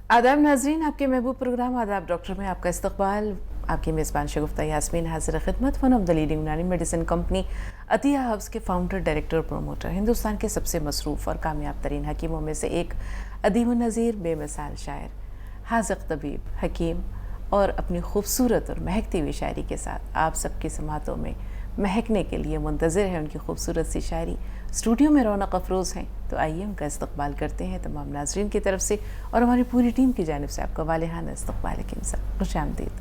आदाब नाजरीन, आपके महबूब प्रोग्राम आदाब डॉक्टर में आपका इस्तकबाल। आपकी मेज़बान शगुफ्ता यास्मीन हाजिर खिदमत। वन ऑफ द लीडिंग यूनानी मेडिसिन कंपनी अतिया हब्स के फाउंडर, डायरेक्टर, प्रमोटर, हिंदुस्तान के सबसे मसरूफ़ और कामयाब तरीन हकीमों में से एक, अदीम नज़ीर, बेमिसाल शायर, हाज़िक़ तबीब, हकीम और अपनी खूबसूरत और महकती हुई शायरी के साथ आप सबकी समातों में महकने के लिए मुंतज़िर है उनकी खूबसूरत सी शायरी। स्टूडियो में रौनक अफरोज़ हैं, तो आइए उनका इस्तकबाल करते हैं तमाम नाजरीन की तरफ से और हमारी पूरी टीम की जानिब से। आपका वालेहाना इस्तकबाल हकीम साहब, खुशामदीद।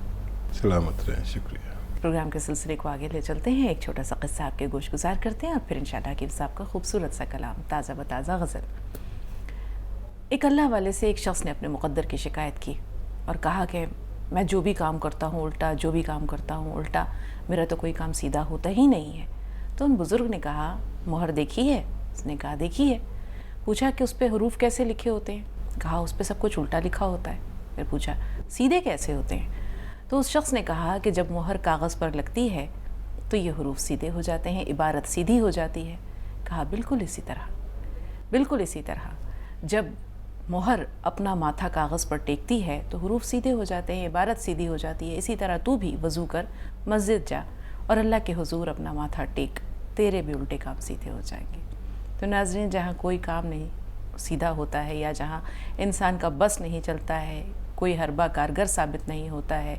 सलामत रहें, शुक्रिया। प्रोग्राम के सिलसिले को आगे ले चलते हैं। एक छोटा सा किस्सा आपके गोश गुजार करते हैं और फिर इंशाल्लाह हकीम साहब का खूबसूरत सा कलाम, ताज़ा बताज़ा गज़ल। एक अल्लाह वाले से एक शख्स ने अपने मुक़द्दर की शिकायत की और कहा कि मैं जो भी काम करता हूँ उल्टा, जो भी काम करता हूँ उल्टा, मेरा तो कोई काम सीधा होता ही नहीं है। तो उन बुज़ुर्ग ने कहा, मोहर देखी है? उसने कहा देखी है। पूछा कि उस पर हरूफ कैसे लिखे होते हैं? कहा उस पर सब कुछ उल्टा लिखा होता है। फिर पूछा सीधे कैसे होते हैं? तो उस शख्स ने कहा कि जब मोहर कागज़ पर लगती है तो ये हरूफ सीधे हो जाते हैं, इबारत सीधी हो जाती है। कहा बिल्कुल इसी तरह, बिल्कुल इसी तरह जब मोहर अपना माथा कागज़ पर टेकती है तो हरूफ सीधे हो जाते हैं, इबारत सीधी हो जाती है। इसी तरह तू भी वज़ू कर, मस्जिद जा और अल्लाह के हुजूर अपना माथा टेक, तेरे भी उल्टे काम सीधे हो जाएंगे। तो नाज़रीन, जहाँ कोई काम नहीं सीधा होता है या जहाँ इंसान का बस नहीं चलता है, कोई हरबा कारगर साबित नहीं होता है,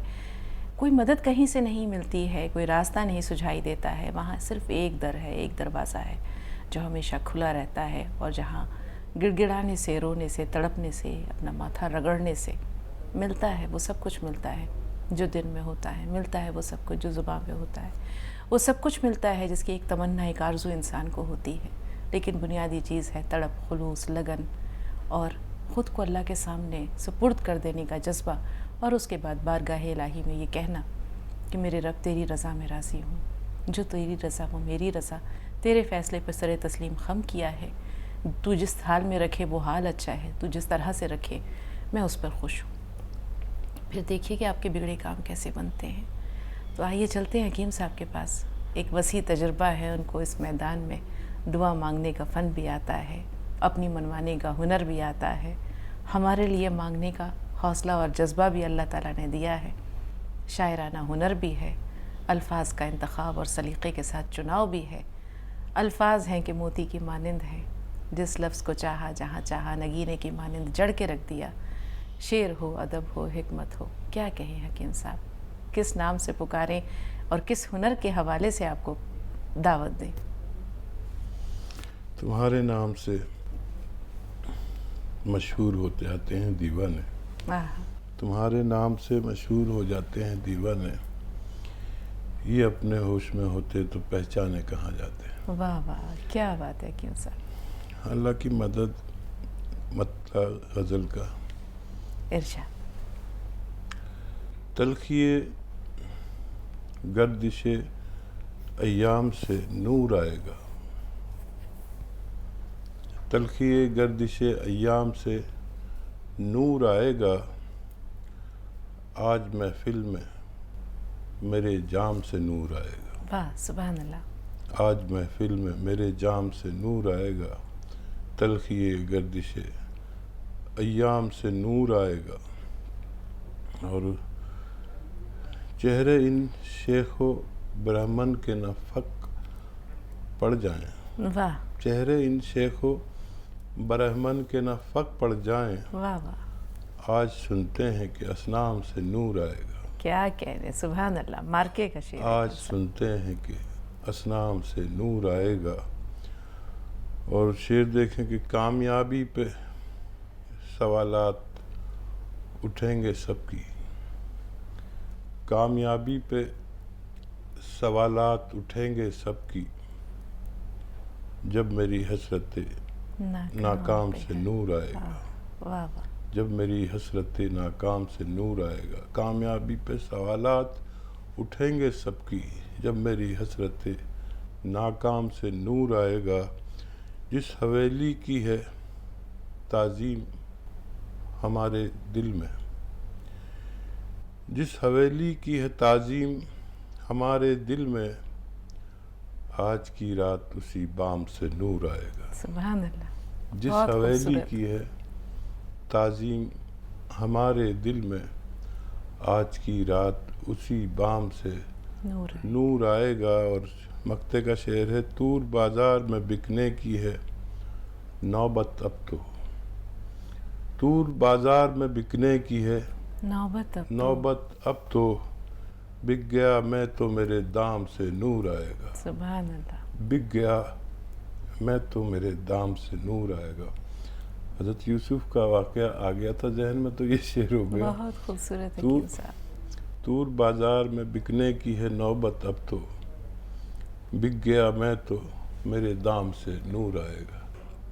कोई मदद कहीं से नहीं मिलती है, कोई रास्ता नहीं सुझाई देता है, वहाँ सिर्फ़ एक दर है, एक दरवाज़ा है जो हमेशा खुला रहता है और जहाँ गिड़गिड़ाने से, रोने से, तड़पने से, अपना माथा रगड़ने से मिलता है वो सब कुछ मिलता है जो दिल में होता है, मिलता है वो सब कुछ जो ज़ुबान पे होता है, वो सब कुछ मिलता है जिसकी एक तमन्ना, एक आरज़ू इंसान को होती है। लेकिन बुनियादी चीज़ है तड़प, खुलूस, लगन और ख़ुद को अल्लाह के सामने सुपुर्द कर देने का जज्बा और उसके बाद बारगाह इलाही में ये कहना कि मेरे रब तेरी रज़ा में राज़ी हूँ, जो तेरी रज़ा वो मेरी रज़ा, तेरे फ़ैसले पर सरे तस्लीम खम किया है, तू जिस हाल में रखे वो हाल अच्छा है, तू जिस तरह से रखे मैं उस पर खुश हूँ। फिर देखिए कि आपके बिगड़े काम कैसे बनते हैं। तो आइए चलते हैं हकीम साहब के पास। एक वसी तजुर्बा है उनको इस मैदान में, दुआ मांगने का फ़न भी आता है, अपनी मनवाने का हुनर भी आता है, हमारे लिए मांगने का हौसला और जज्बा भी अल्लाह ताला ने दिया है, शायराना हुनर भी है, अल्फाज का इंतखाब और सलीक़े के साथ चुनाव भी है। अल्फाज हैं कि मोती की मानिंद हैं, जिस लफ्ज़ को चाहा जहाँ चाहा नगीने की मानिंद जड़ के रख दिया। शेर हो, अदब हो, हिकमत हो, क्या कहें हकीम साहब, किस नाम से पुकारें और किस हुनर के हवाले से आपको दावत दें? तुम्हारे नाम से मशहूर होते आते हैं दीवाने, तुम्हारे नाम से मशहूर हो जाते हैं दीवाने, ये अपने होश में होते तो पहचाने कहाँ जाते हैं। वाह वाह, क्या बात है हकीम साहब। अल्लाह की मदद, मतला गज़ल का इरशाद। तलखिए गर्दिशे अय्याम से नूर आएगा, तलखिए गर्दिशे अय्याम से नूर आएगा, आज महफिल में मेरे जाम से नूर आएगा। वाह सुभान अल्लाह। आज महफिल में मेरे जाम से नूर आएगा, तलखिए गर्दिशे अय्याम से नूर आएगा। और चेहरे इन शेखो ब्राह्मण के न फक पड़ जाएं, वाह चेहरे इन शेखो ब्राह्मण के न फक पड़ जाएं, वाह वाह, आज सुनते हैं कि असनाम से नूर आएगा। क्या कह रहे, सुभान अल्लाह, मार्के का शेर है आज हकीम साहब। सुनते हैं कि असनाम से नूर आएगा। और शेर देखें कि कामयाबी पे सवालात उठेंगे सबकी, कामयाबी पे सवालात उठेंगे सबकी, जब मेरी हसरत नाकाम से नूर आएगा। वाह वाह, जब मेरी हसरत नाकाम से नूर आएगा, कामयाबी पे सवालात उठेंगे सबकी, जब मेरी हसरत नाकाम से नूर आएगा। जिस हवेली की है ताज़ीम हमारे दिल में, जिस हवेली की है ताज़ीम हमारे दिल में, आज की रात उसी बाम से नूर आएगा। सुभान अल्लाह। जिस बहुत हवेली खूबसूरत। की है ताज़ीम हमारे दिल में आज की रात उसी बाम से नूर है। नूर आएगा। और मक्ते का शेर है, तूर बाजार में बिकने की है नौबत अब तो। तूर बाजार में बिकने की है नौबत अब तो। बिक गया मैं तो मेरे दाम से नूर आएगा। सुभान अल्लाह। बिक गया मैं तो मेरे दाम से नूर आएगा। हज़रत यूसुफ का वाक़या आ गया था जहन में, तो ये शेर हो गया। बहुत खूबसूरत है तूर हकीम साहब। तूर बाजार में बिकने की है नौबत अब तो। बिक गया मैं तो मेरे दाम से नूर आएगा।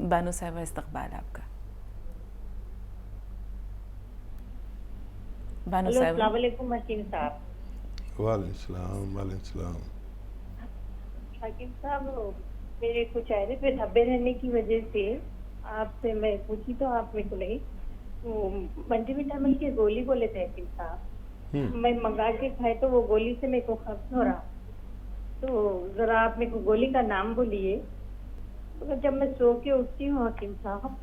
बानो साहिबा, इस्तकबाल आपका। बानो हेलो, साहिबा। अस्सलाम वालेकुम हकीम साहब। वालेकुम सलाम। हकीम साहब, मेरे कुछ चेहरे पे धब्बे रहने की वजह से आपसे मैं पूछी तो आप मेरे को नहीं, वो मल्टीविटामिन की गोली बोले थे हकीम साहब। मैं मंगा के खाए तो वो गोली से मेरे को खर्च हो रहा, तो जरा आप मेरे को गोली का नाम बोलिए। तो जब मैं सो के उठती हूँ हकीम साहब,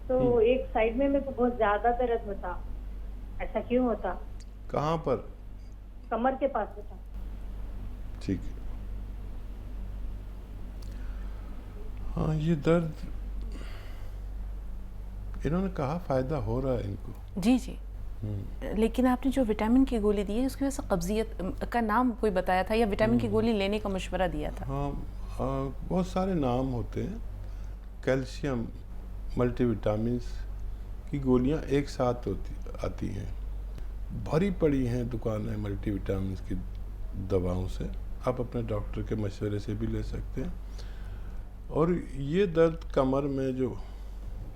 तो एक साइड में मेरे को बहुत ज्यादा दर्द होता। ऐसा क्यों होता? कहाँ पर? कमर के पास होता। ठीक है। हाँ, ये दर्द इन्होंने कहा फ़ायदा हो रहा है इनको। जी जी। लेकिन आपने जो विटामिन की गोली दी है उसकी वजह से कब्जियत का नाम कोई बताया था या विटामिन की गोली लेने का मशवरा दिया था? हाँ, बहुत सारे नाम होते हैं। कैल्शियम मल्टीविटामिन्स की गोलियां एक साथ आती हैं। भरी पड़ी हैं दुकानें मल्टीविटामिन्स की दवाओं से। आप अपने डॉक्टर के मशवरे से भी ले सकते हैं। और ये दर्द कमर में जो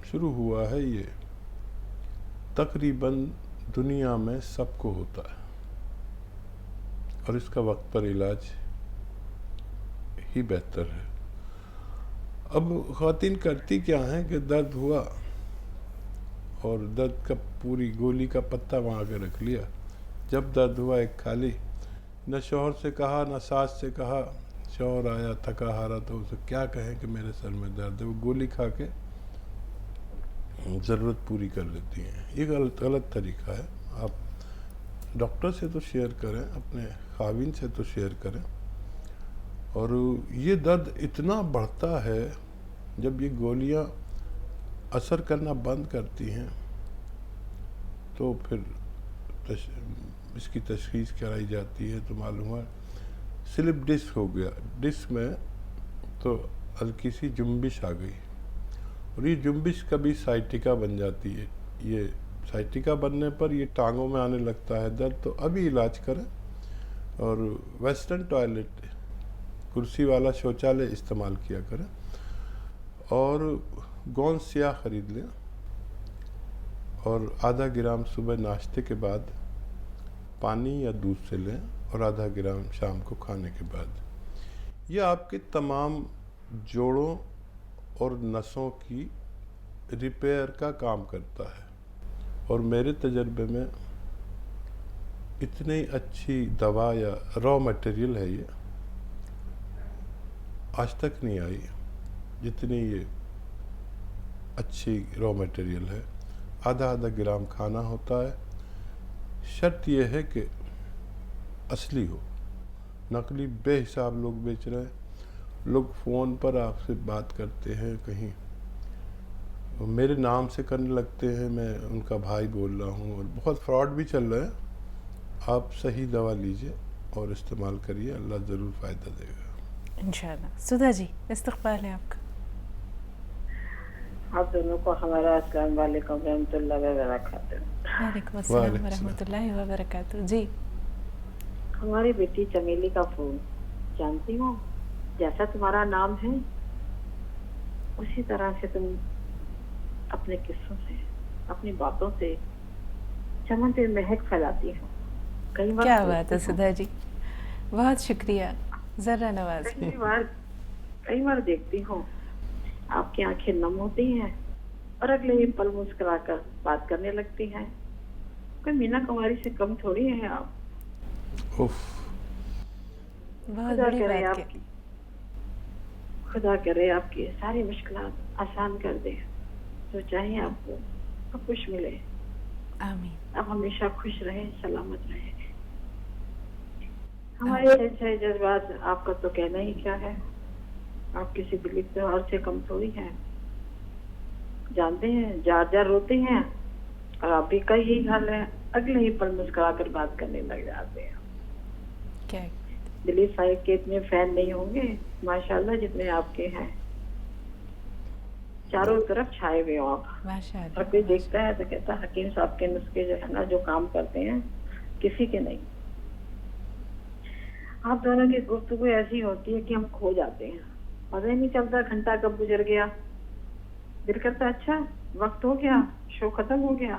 शुरू हुआ है, ये तकरीबन दुनिया में सबको होता है और इसका वक्त पर इलाज ही बेहतर है। अब ख़वातीन करती क्या हैं कि दर्द हुआ और दर्द का पूरी गोली का पत्ता वहाँ के रख लिया। जब दर्द हुआ एक खाली, न शौहर से कहा न सास से कहा। शौहर आया थका हारा तो उसे क्या कहें कि मेरे सर में दर्द है। वो गोली खा के ज़रूरत पूरी कर लेती हैं। ये गलत तरीका है। आप डॉक्टर से तो शेयर करें, अपने खाविन से तो शेयर करें। और ये दर्द इतना बढ़ता है जब ये गोलियां असर करना बंद करती हैं, तो फिर इसकी तशख़ीस कराई जाती है तो मालूम हुआ स्लिप डिस्क हो गया। डिस्क में तो हल्की सी जुम्बिश आ गई और ये जुम्बिश कभी साइटिका बन जाती है। ये साइटिका बनने पर ये टांगों में आने लगता है दर्द। तो अभी इलाज करें और वेस्टर्न टॉयलेट, कुर्सी वाला शौचालय इस्तेमाल किया करें और गोंद स्याह ख़रीद लें और आधा ग्राम सुबह नाश्ते के बाद पानी या दूध से लें और आधा ग्राम शाम को खाने के बाद। यह आपके तमाम जोड़ों और नसों की रिपेयर का काम करता है। और मेरे तजर्बे में इतनी अच्छी दवा या रॉ मटेरियल है ये आज तक नहीं आई जितनी ये अच्छी रॉ मटेरियल है। आधा आधा ग्राम खाना होता है। शर्त यह है कि असली हो, नकली बेहिसाब लोग बेच रहे हैं। लोग फ़ोन पर आपसे बात करते हैं, कहीं मेरे नाम से करने लगते हैं, मैं उनका भाई बोल रहा हूँ, और बहुत फ्रॉड भी चल रहा है। आप सही दवा लीजिए और इस्तेमाल करिए, अल्लाह ज़रूर फ़ायदा देगा इंशाल्लाह। सुधा जी, इस्तकबाल है आपका। आप दोनों को हमारा अस्सलाम वालेकुम रहमतुल्लाहि व बरकातहू। वालेकुम अस्सलाम व रहमतुल्लाहि व बरकातहू। जी, हमारी बेटी चमेली का फोन जानती हो, जैसा तुम्हारा नाम है उसी तरह से तुम अपने किस्सों से, अपनी बातों से चमन पे महक फैलाती हो। कई बार क्या बात है सुधा जी, बहुत शुक्रिया, जरा नवाज। कई बार देखती हूँ आपकी आंखें नम होती हैं और अगले ही पल मुस्कुराकर बात करने लगती हैं। कोई मीना कुमारी से कम थोड़ी है आप। बहुत बड़ी बात है। खुदा करे आपकी सारी मुश्किलात आसान कर दे, जो चाहे आपको सब कुछ मिले। आमीन। आप हमेशा खुश रहें, सलामत रहें। हमारे अच्छे जज्बात, आपका तो कहना ही क्या है। आप किसी दिलीप त्योहार से कम थोड़ी हैं। जानते हैं, जार जार रोते हैं और आप भी का यही हाल है। अगले ही पल मुस्कुरा कर बात करने लग जाते हैं। क्या? दिलीप साहिब के इतने फैन नहीं होंगे माशाल्लाह जितने आपके हैं। चारों तरफ छाए हुए हो आप। और माशाअल्लाह, कोई माशा देखता है तो कहता है हकीम साहब के नुस्खे जो है ना, जो काम करते हैं, किसी के नहीं। आप दोनों की गुफ्तगू ऐसी होती है कि हम खो जाते हैं, पता ही नहीं चलता घंटा कब गुजर गया। दिल करता अच्छा वक्त हो गया, शो खत्म हो गया,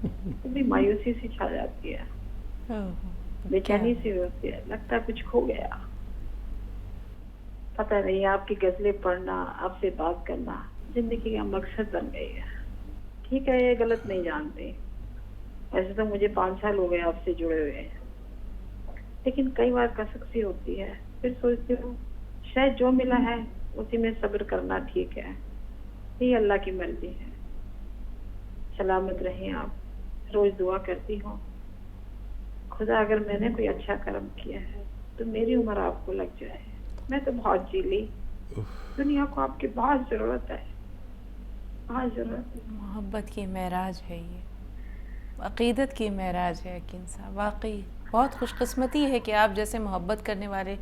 तो भी मायूसी सी छा जाती है, ओहो, क्या? बेचैनी सी होती है, लगता है कुछ खो गया। पता नहीं, आपकी गजलें पढ़ना, आपसे बात करना जिंदगी का मकसद बन गई है। ठीक है, ये गलत नहीं जानते। वैसे तो मुझे 5 साल हो गए आपसे जुड़े हुए, लेकिन कई बार कसक सी होती है। फिर सोचती हूँ शायद जो मिला है उसी में सब्र करना ठीक है। ये अल्लाह की मर्जी है। सलामत रहें आप। रोज दुआ करती हूँ, खुदा अगर मैंने कोई अच्छा कर्म किया है तो मेरी उम्र आपको लग जाए। मैं तो बहुत जी ली, दुनिया को आपकी बहुत जरूरत है, बहुत जरूरत है। मोहब्बत की महराज है ये, अक़ीदत की महराज है हकीम साहब। वाकई बहुत खुशकिस्मती है कि आप जैसे मोहब्बत करने वाले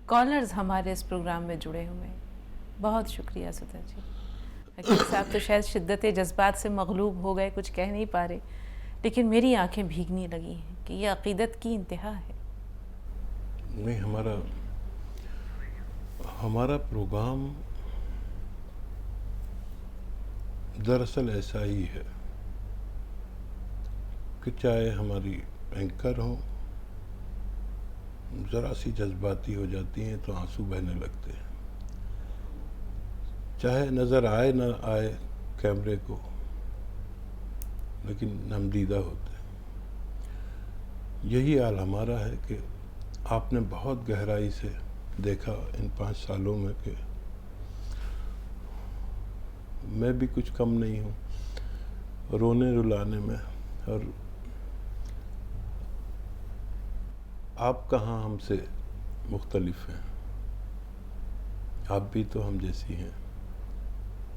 कॉलर्स हमारे इस प्रोग्राम में जुड़े हुए हैं। बहुत शुक्रिया सुधा जी। हकीम साहब तो शायद शिद्दत जज्बात से मगलूब हो गए, कुछ कह नहीं पा रहे, लेकिन मेरी आंखें भीगने लगी हैं कि ये अक़ीदत की इंतहा है। नहीं, हमारा प्रोग्राम दरअसल ऐसा ही है कि चाहे हमारी एंकर हो, ज़रा सी जज्बाती हो जाती हैं तो आंसू बहने लगते हैं, चाहे नज़र आए ना आए कैमरे को, लेकिन नमदीदा होते हैं। यही हाल हमारा है कि आपने बहुत गहराई से देखा इन 5 सालों में कि मैं भी कुछ कम नहीं हूँ रोने रुलाने में, और आप कहाँ हमसे मुख्तलिफ हैं। आप भी तो हम जैसी हैं,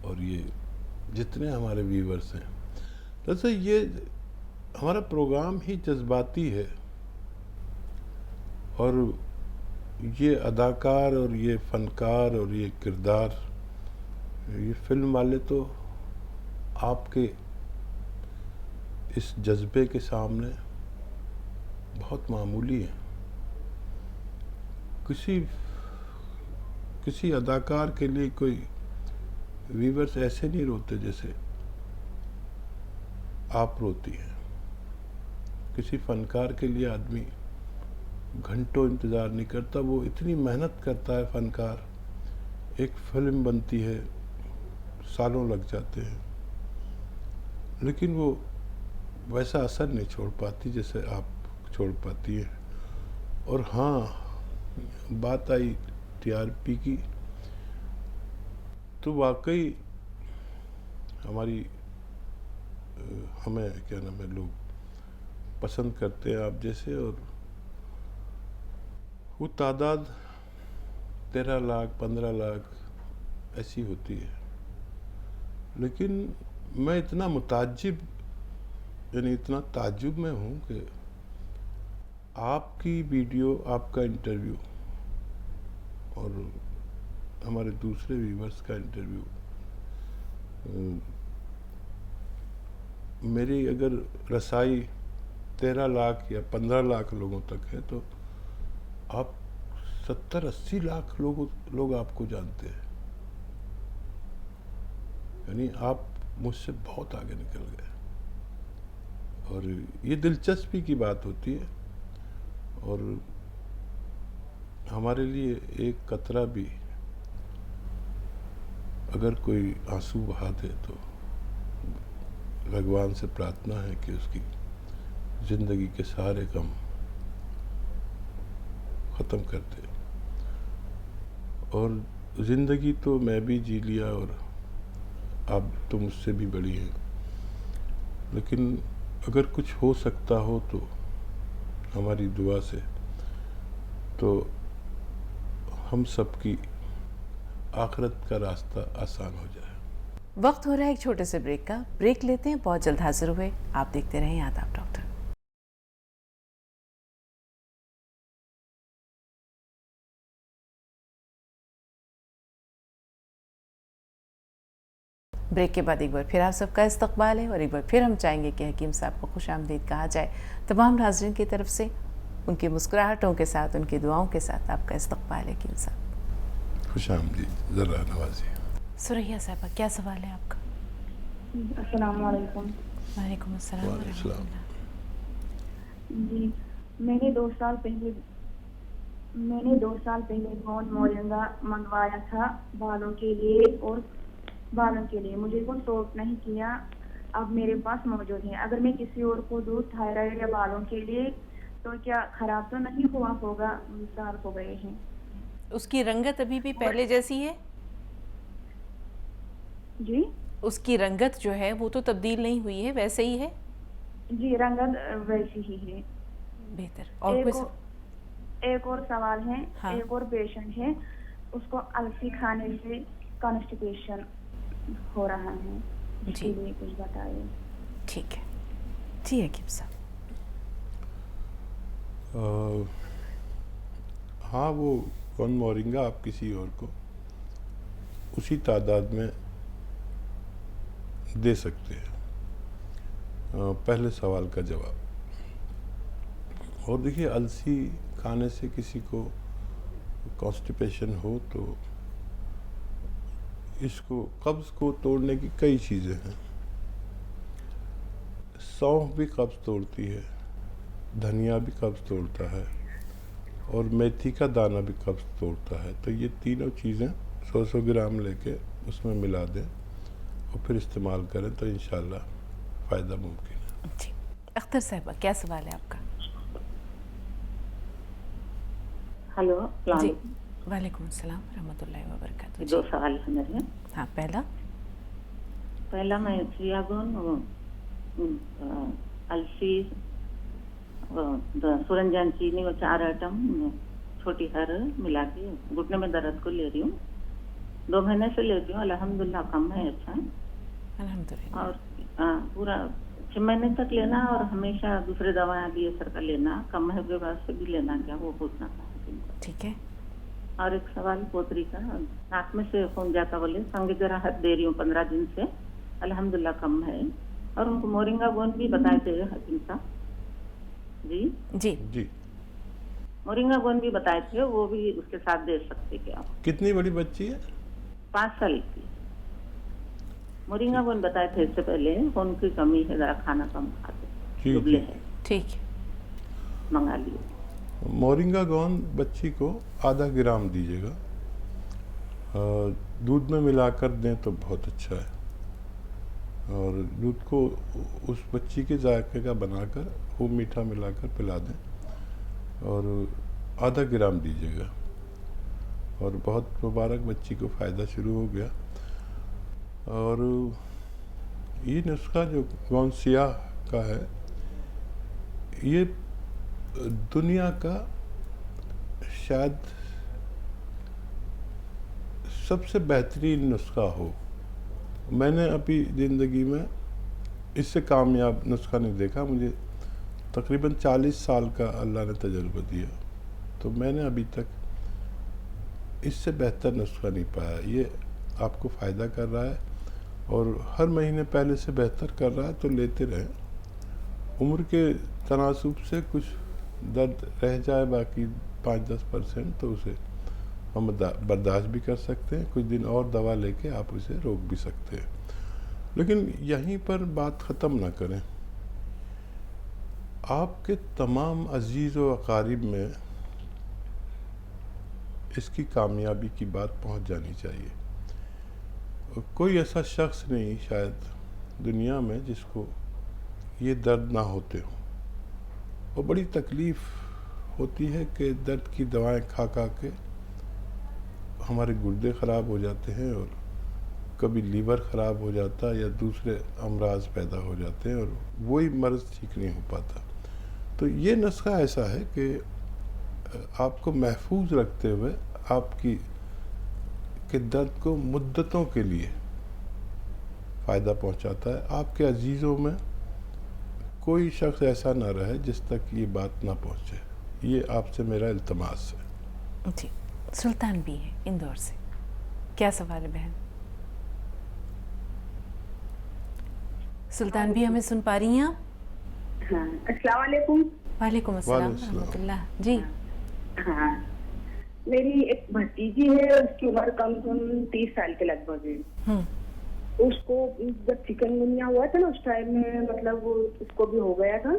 और ये जितने हमारे व्यूवर्स हैं, वैसे ये हमारा प्रोग्राम ही जज्बाती है। और ये अदाकार और ये फ़नकार और ये किरदार, ये फिल्म वाले तो आपके इस जज्बे के सामने बहुत मामूली हैं। किसी अदाकार के लिए कोई व्यूवर्स ऐसे नहीं रोते जैसे आप रोती हैं। किसी फ़नकार के लिए आदमी घंटों इंतज़ार नहीं करता, वो इतनी मेहनत करता है फ़नकार, एक फिल्म बनती है, सालों लग जाते हैं, लेकिन वो वैसा असर नहीं छोड़ पाती जैसे आप छोड़ पाती है। और हाँ, बात आई टीआरपी की, तो वाकई हमें क्या नाम है, लोग पसंद करते हैं आप जैसे, और वो तादाद 13 लाख 15 लाख ऐसी होती है। लेकिन मैं इतना मुताज्जिब, यानी इतना ताज्जुब में हूँ कि आपकी वीडियो, आपका इंटरव्यू और हमारे दूसरे व्यूवर्स का इंटरव्यू, मेरी अगर रसाई 13 लाख या 15 लाख लोगों तक है, तो आप 70-80 लाख लोग आपको जानते हैं। यानी आप मुझसे बहुत आगे निकल गए, और ये दिलचस्पी की बात होती है। और हमारे लिए एक कतरा भी अगर कोई आंसू बहा दे, तो भगवान से प्रार्थना है कि उसकी ज़िंदगी के सारे गम ख़त्म कर दे। और ज़िंदगी तो मैं भी जी लिया, और आप तो मुझसे भी बड़ी हैं, लेकिन अगर कुछ हो सकता हो तो हमारी दुआ से तो हम सबकी आखिरत का रास्ता आसान हो जाए। वक्त हो रहा है एक छोटे से ब्रेक का। ब्रेक लेते हैं, बहुत जल्द हाजिर हुए। आप देखते रहें आदाब डॉक्टर। ब्रेक के बाद एक बार फिर आप सबका इस्तकबाल है और एक बार फिर हम चाहेंगे कि हकीम साहब को खुश आमदीद कहा जाए। तमाम नाज़रीन की तरफ से उनकी मुस्कुराहटों के साथ, उनकी दुआओं के साथ आपका इस्तकबाल है हकीम साहब। खुश आमदीद, ज़रा नवाजी। सुरैया साहबा, क्या सवाल है आपका? अस्सलाम वालेकुम। वालेकुम अस्सलाम वालेकुम अस्सलाम। जी, मैंने 2 साल पहले गोंद मोरिंगा मंगवाया था बालों के लिए मुझे वो सूट नहीं किया। अब मेरे पास मौजूद है। अगर मैं किसी और को दूं थायराइड या बालों के लिए तो क्या खराब तो नहीं हुआ होगा? 20 साल हो गए हैं। उसकी रंगत अभी भी पहले जैसी है? जी उसकी रंगत जो है वो तो तब्दील नहीं हुई है, वैसे ही है? जी, रंगत वैसी ही है। बेहतर। और कोई एक और सवाल है। हाँ। एक और पेशेंट है, उसको अलसी खाने से कॉन्स्टिपेशन हो रहा है। इसके लिए कुछ बताइए। ठीक है जी हकीम साहब। हाँ, वो कौन मोरिंगा आप किसी और को उसी तादाद में दे सकते हैं। पहले सवाल का जवाब। और देखिए, अलसी खाने से किसी को कॉन्स्टिपेशन हो तो इसको कब्ज़ को तोड़ने की कई चीज़ें हैं। सौंफ भी कब्ज़ तोड़ती है, धनिया भी कब्ज़ तोड़ता है और मेथी का दाना भी कब्ज़ तोड़ता है। तो ये तीनों चीज़ें 100 ग्राम लेके उसमें मिला दें और फिर इस्तेमाल करें तो इंशाल्लाह फ़ायदा मुमकिन है। जी। अख्तर साहबा, क्या सवाल है आपका? हेलो, जी। वालेकुम अस्सलाम रहमतुल्लाहि व बरकातहू। 2 सवाल है मेरे। हाँ, पहला मैं चियागोन, अलसी, सूरजन चीनी, वो 4 आइटम छोटी हर मिला के घुटने में दर्द को ले रही हूँ। 2 महीने से लेती हूँ, अल्हम्दुलिल्लाह कम है, अच्छा है। अल्हम्दुलिल्लाह। और पूरा 6 महीने तक लेना और हमेशा दूसरे दवाएं भी असर का लेना, कम है के बाद से भी लेना, क्या वो पूछना था। ठीक है। और एक सवाल पोतरी का, नाक में से खून जाता, बोले संग जरा हाथ दे रही हूँ 15 दिन से, अल्हम्दुलिल्लाह कम है। और उनको मोरिंगा गोंद भी बताए थे हकीम साहब। जी जी जी। मोरिंगा गोंद भी बताए थे, वो भी उसके साथ दे सकते क्या? कितनी बड़ी बच्ची है? 5 साल की। मोरिंगा गोंद बताए थे इससे पहले, खून की कमी है, जरा खाना कम खाते, दुबले है। ठीक है, मंगा लिए। मोरिंगा गोंद बच्ची को आधा ग्राम दीजिएगा। दूध में मिलाकर दें तो बहुत अच्छा है। और दूध को उस बच्ची के जायके का बनाकर खूब मीठा मिलाकर पिला दें और आधा ग्राम दीजिएगा। और बहुत मुबारक, बच्ची को फ़ायदा शुरू हो गया। और ये नुस्खा जो गोंद सियाह का है, ये दुनिया का शायद सबसे बेहतरीन नुस्खा हो। मैंने अभी ज़िंदगी में इससे कामयाब नुस्खा नहीं देखा। मुझे तकरीबन 40 साल का अल्लाह ने तजुर्बा दिया, तो मैंने अभी तक इससे बेहतर नुस्खा नहीं पाया। ये आपको फ़ायदा कर रहा है और हर महीने पहले से बेहतर कर रहा है, तो लेते रहें। उम्र के तनासुब से कुछ दर्द रह जाए, बाकी 5-10% तो उसे हम बर्दाश्त भी कर सकते हैं। कुछ दिन और दवा लेके आप उसे रोक भी सकते हैं, लेकिन यहीं पर बात ख़त्म ना करें। आपके तमाम अजीज़ व अकारिब में इसकी कामयाबी की बात पहुंच जानी चाहिए। कोई ऐसा शख्स नहीं शायद दुनिया में जिसको ये दर्द ना होते हों। और बड़ी तकलीफ़ होती है कि दर्द की दवाएं खा खा के हमारे गुर्दे ख़राब हो जाते हैं और कभी लीवर ख़राब हो जाता या दूसरे अमराज पैदा हो जाते हैं और वही मर्ज़ ठीक नहीं हो पाता। तो ये नुस्खा ऐसा है कि आपको महफूज रखते हुए आपकी के दर्द को मुद्दतों के लिए फ़ायदा पहुंचाता है। आपके अजीज़ों में कोई शख्स ऐसा ना रहे जिस तक ये बात ना पहुंचे, ये आपसे मेरा इल्तमास है। जी, सुल्तान भी है इंदौर से, क्या सवाल है बहन? सुल्तान भी हमें सुन पा रही हैं आप? हाँ, अस्सलाम वालेकुम। वालेकुम अस्सलाम वालेकुम अस्सलाम। रहमतुल्लाह। जी, हाँ, मेरी एक भतीजी है, उसकी उम्र कम से कम 30 साल के लगभग है। हम्म, उसको जब चिकनगुनिया हुआ था ना, उस टाइम में मतलब वो उसको भी हो गया था।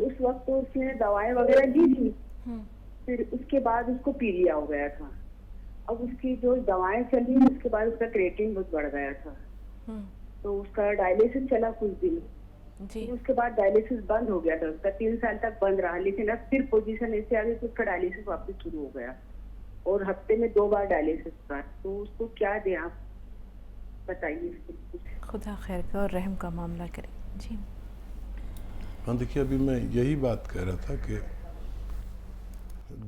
उस वक्त तो उसने दवाएं वगैरह दी थी, फिर उसके बाद उसको पीलिया हो गया था। अब उसकी जो दवाएं चली उसके बाद उसका क्रिएटिन बहुत बढ़ गया था, तो उसका डायलिसिस चला कुछ दिन। जी, उसके बाद डायलिसिस बंद हो गया था उसका, 3 साल तक बंद रहा, लेकिन अब फिर पोजीशन ऐसे आ गई कि उसका डायलिसिस वापस शुरू हो गया और हफ्ते में 2 बार डायलिसिस का। तो उसको क्या दें आप बताइए इसको कुछ। खुदा खैर का और रहम का मामला करे। जी, हाँ, देखिए अभी मैं यही बात कह रहा था कि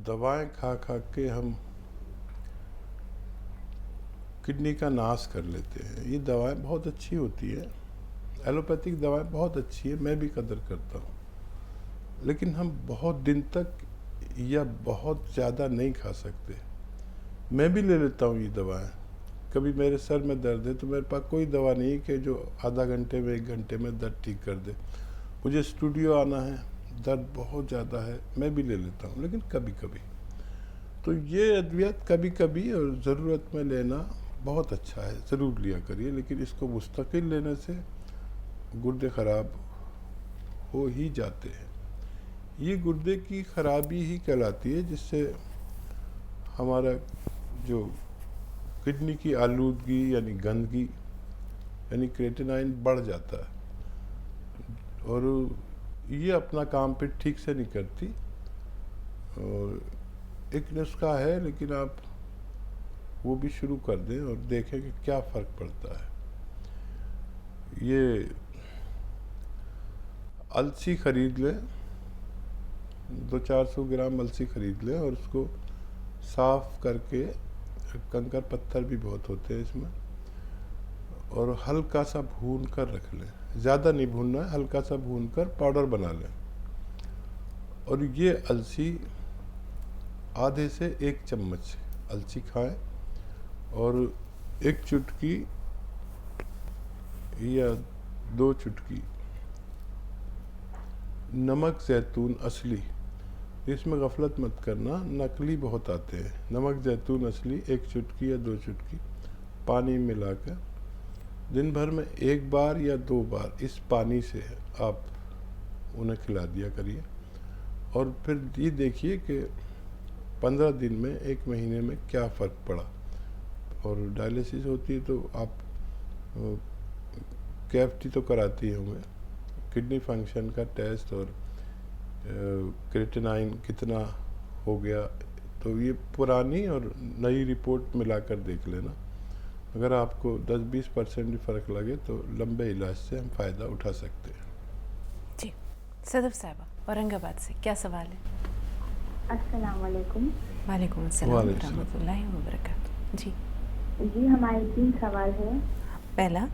दवाएं खा खा के हम किडनी का नाश कर लेते हैं। ये दवाएं बहुत अच्छी होती है, एलोपैथिक दवाएं बहुत अच्छी है, मैं भी कदर करता हूँ, लेकिन हम बहुत दिन तक या बहुत ज़्यादा नहीं खा सकते। मैं भी ले लेता हूँ ये दवाएं। कभी मेरे सर में दर्द है तो मेरे पास कोई दवा नहीं है कि जो आधा घंटे में 1 घंटे में दर्द ठीक कर दे। मुझे स्टूडियो आना है, दर्द बहुत ज़्यादा है, मैं भी ले लेता हूँ, लेकिन कभी कभी। तो ये अद्वियात कभी कभी और ज़रूरत में लेना बहुत अच्छा है, ज़रूर लिया करिए, लेकिन इसको मुस्तकिल लेने से गुर्दे ख़राब हो ही जाते हैं। ये गुर्दे की ख़राबी ही कहलाती है, जिससे हमारा जो किडनी की आलूदगी यानी गंदगी यानी क्रिएटिनाइन बढ़ जाता है और ये अपना काम पे ठीक से नहीं करती। और एक नुस्खा है, लेकिन आप वो भी शुरू कर दें और देखें कि क्या फ़र्क पड़ता है। ये अलसी ख़रीद लें, 200-400 ग्राम अलसी ख़रीद लें और उसको साफ़ करके, कंकर पत्थर भी बहुत होते हैं इसमें, और हल्का सा भून कर रख लें। ज़्यादा नहीं भूनना है, हल्का सा भून कर पाउडर बना लें। और ये अलसी आधे से 1 चम्मच अलसी खाएं और 1 चुटकी या 2 चुटकी नमक जैतून असली, इसमें गफलत मत करना, नकली बहुत आते हैं। नमक जैतून असली 1 चुटकी या 2 चुटकी पानी मिलाकर दिन भर में 1 बार या 2 बार इस पानी से आप उन्हें खिला दिया करिए। और फिर ये देखिए कि 15 दिन में, 1 महीने में क्या फ़र्क पड़ा। और डायलिसिस होती है तो आप कैविटी तो कराती होंगे, किडनी फंक्शन का टेस्ट और क्रिएटिनाइन कितना हो गया, तो ये पुरानी और नई रिपोर्ट मिलाकर देख लेना। अगर आपको 10-20% भी फ़र्क लगे तो लंबे इलाज से हम फ़ायदा उठा सकते हैं। जी, सदफ साहिबा औरंगाबाद से, क्या सवाल है? अस्सलाम वालेकुम। वालेकुम अस्सलाम वालेकुम रहमतुल्लाहि व बरकातहू। जी, जी, हमारे 3 सवाल है। पहला,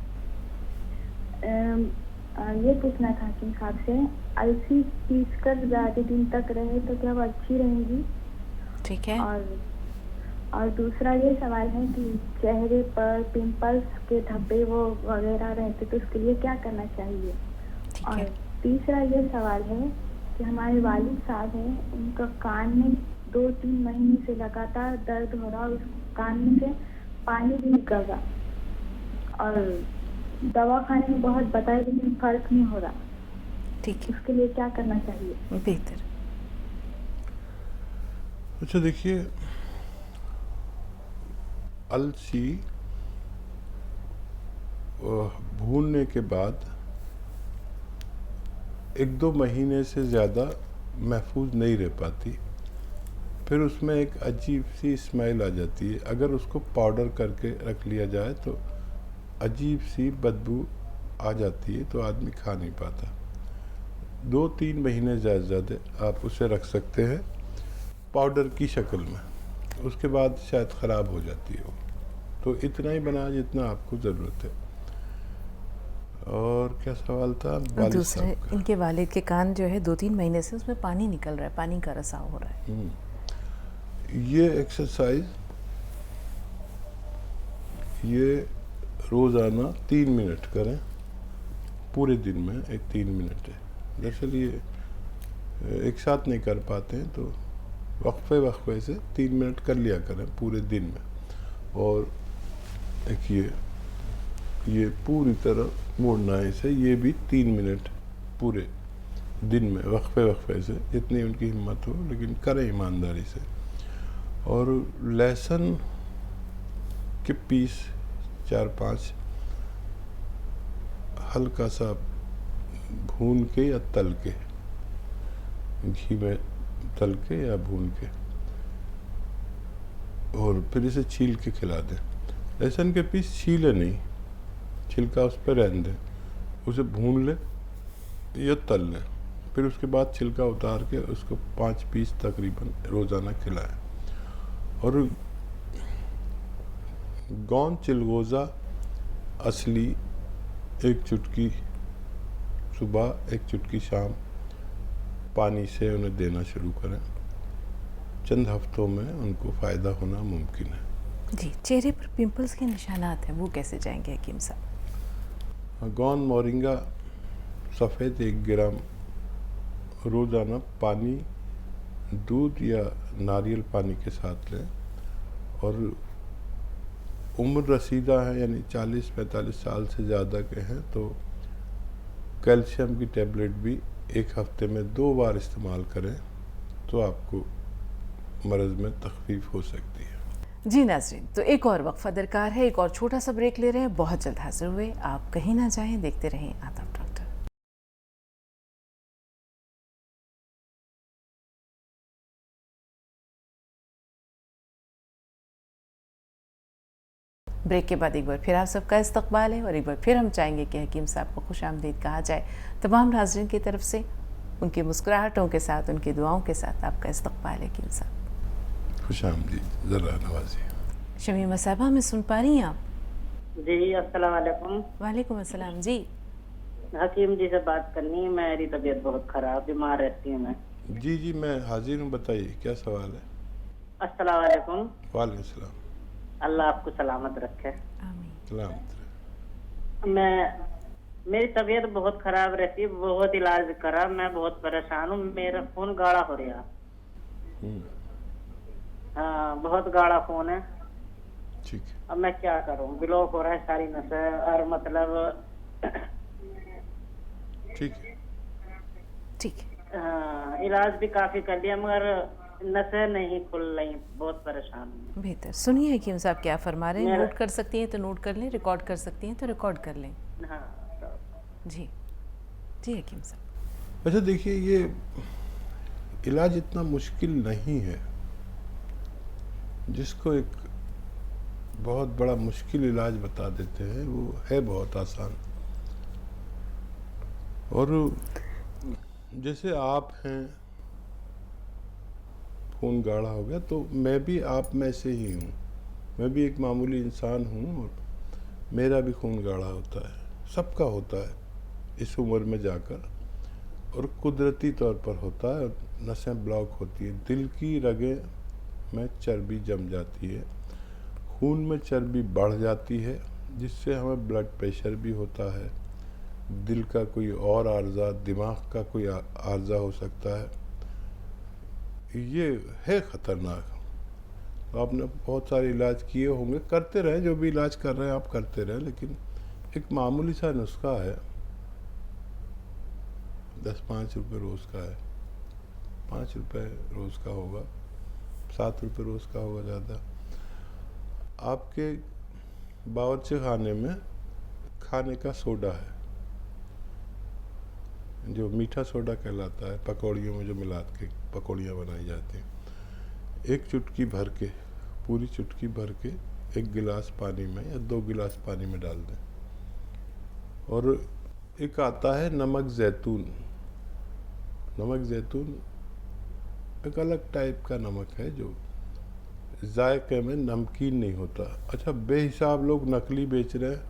ये पूछना था कि साहब से, अलसी पीसकर ज़्यादा दिन तक रहे तो क्या वो अच्छी रहेगी? ठीक है। और दूसरा ये सवाल है कि चेहरे पर पिंपल्स के धब्बे वो वगैरह रहते तो उसके लिए क्या करना चाहिए? ठीक और है। तीसरा ये सवाल है कि हमारे वालिद साहब हैं, उनका कान में 2-3 महीने से लगातार दर्द हो रहा, उस कान में से पानी भी निकल रहा और दवा खाने में बहुत बताया लेकिन फर्क नहीं हो रहा। ठीक है, उसके लिए क्या करना चाहिए? बेहतर। अच्छा, देखिए अलसी भूनने के बाद 1-2 महीने से ज़्यादा महफूज नहीं रह पाती, फिर उसमें एक अजीब सी स्मेल आ जाती है। अगर उसको पाउडर करके रख लिया जाए तो अजीब सी बदबू आ जाती है तो आदमी खा नहीं पाता। 2-3 महीने ज़्यादा ज़्यादा आप उसे रख सकते हैं पाउडर की शक्ल में, उसके बाद शायद ख़राब हो जाती है वो। तो इतना ही बनाया जितना आपको ज़रूरत है। और क्या सवाल था? वालिद दूसरे, साहब का। इनके वालिद के कान जो है 2-3 महीने से उसमें पानी निकल रहा है, पानी का रसाव हो रहा है। ये एक्सरसाइज ये रोज़ाना 3 मिनट करें, पूरे दिन में 3 मिनट है। दरअसल ये एक साथ नहीं कर पाते हैं तो वक्फे से 3 मिनट कर लिया करें पूरे दिन में। और एक ये पूरी तरह मोड़ना है इसे, ये भी 3 मिनट पूरे दिन में वक्फे से, जितनी उनकी हिम्मत हो, लेकिन करें ईमानदारी से। और लहसुन के पीस 4-5 हल्का सा भून के या तल के, घी में तल के या भून के, और फिर इसे छील के खिला दें। लहसुन के पीस छीले नहीं, छिलका उस पर रहने दें, उसे भून लें या तल लें, फिर उसके बाद छिलका उतार के उसको 5 पीस तकरीबन रोज़ाना खिलाएं। और गौन चिलगोज़ा असली 1 चुटकी सुबह 1 चुटकी शाम पानी से उन्हें देना शुरू करें। चंद हफ्तों में उनको फ़ायदा होना मुमकिन है। जी, चेहरे पर पिंपल्स के निशानात हैं, वो कैसे जाएंगे हकीम साहब? गौन मोरिंगा सफ़ेद 1 ग्राम रोज़ाना पानी, दूध या नारियल पानी के साथ लें। और उम्र रसीदा है, यानी 40-45 साल से ज़्यादा के हैं, तो कैल्शियम की टैबलेट भी 1 हफ्ते में 2 बार इस्तेमाल करें तो आपको मर्ज़ में तखफीफ हो सकती है। जी नाज़रीन, तो एक और वक्फा दरकार है, एक और छोटा सा ब्रेक ले रहे हैं, बहुत जल्द हाजिर हुए। आप कहीं ना जाएं, देखते रहें आदाब डॉक्टर। ब्रेक के बाद एक बार फिर आप सबका इस्तकबाल है और एक बार फिर हम चाहेंगे कि हकीम साहब को खुश आमदीद कहा जाए। तमाम नाज़रीन की तरफ से उनकी मुस्कुराहटों के साथ, उनकी दुआओं के साथ आपका इस्तकबाल है हकीम साहब। खुश आमदीद, ज़रा नवाजी। शमीमा साहबा, मैं सुन पा रही हैं आप? जी, अस्सलाम वालेकुम। वालेकुम अस्सलाम। जी हकीम जी से बात करनी है, मेरी तबीयत बहुत खराब, बीमार रहती हूँ मैं। जी, मैं हाजिर हूँ, बताइए क्या सवाल है? अस्सलाम वालेकुम। वालेकुम सलाम। अल्लाह आपको सलामत रखे। आमीन। सलामत। मेरी तबीयत बहुत खराब रहती है, बहुत इलाज करा, मैं बहुत परेशान हूँ। मेरा खून गाढ़ा हो रहा। हाँ, बहुत गाढ़ा खून है। ठीक है। अब मैं क्या करूँ, ब्लॉक हो रहा है सारी नसें, और मतलब ठीक है। ठीक है। हाँ, इलाज भी काफी कर लिया मगर नसें नहीं खुल रही, बहुत परेशान हूँ। बेहतर सुनिए हकीम साहब क्या फरमा रहे हैं। मेरा- नोट कर सकती हैं तो नोट कर लें, रिकॉर्ड कर सकती हैं तो रिकॉर्ड कर लें। हाँ, जी जी हकीम साहब। अच्छा देखिए, ये इलाज इतना मुश्किल नहीं है। जिसको एक बहुत बड़ा मुश्किल इलाज बता देते हैं वो है बहुत आसान। और जैसे आप हैं, खून गाढ़ा हो गया, तो मैं भी आप में से ही हूँ। मैं भी एक मामूली इंसान हूँ और मेरा भी खून गाढ़ा होता है, सबका होता है इस उम्र में जाकर, और कुदरती तौर पर होता है। और नसें ब्लॉक होती है, दिल की रगें में चर्बी जम जाती है, खून में चर्बी बढ़ जाती है, जिससे हमें ब्लड प्रेशर भी होता है, दिल का कोई और आर्जा, दिमाग का कोई आर्जा हो सकता है। ये है ख़तरनाक। तो आपने बहुत सारे इलाज किए होंगे, करते रहें, जो भी इलाज कर रहे हैं आप करते रहें, लेकिन एक मामूली सा नुस्खा है, 10-5 रुपये रोज़ का है, 5 रुपये रोज़ का होगा, 7 रुपये रोज़ का होगा ज़्यादा। आपके बावर्ची खाने में खाने का सोडा है, जो मीठा सोडा कहलाता है, पकौड़ियों में जो मिला के पकौड़ियाँ बनाई जाती हैं। 1 चुटकी भर के, पूरी चुटकी भर के 1 गिलास पानी में या 2 गिलास पानी में डाल दें। और एक आता है नमक ज़ैतून। नमक ज़ैतून एक अलग टाइप का नमक है जो जायके में नमकीन नहीं होता। अच्छा, बेहिसाब लोग नकली बेच रहे हैं,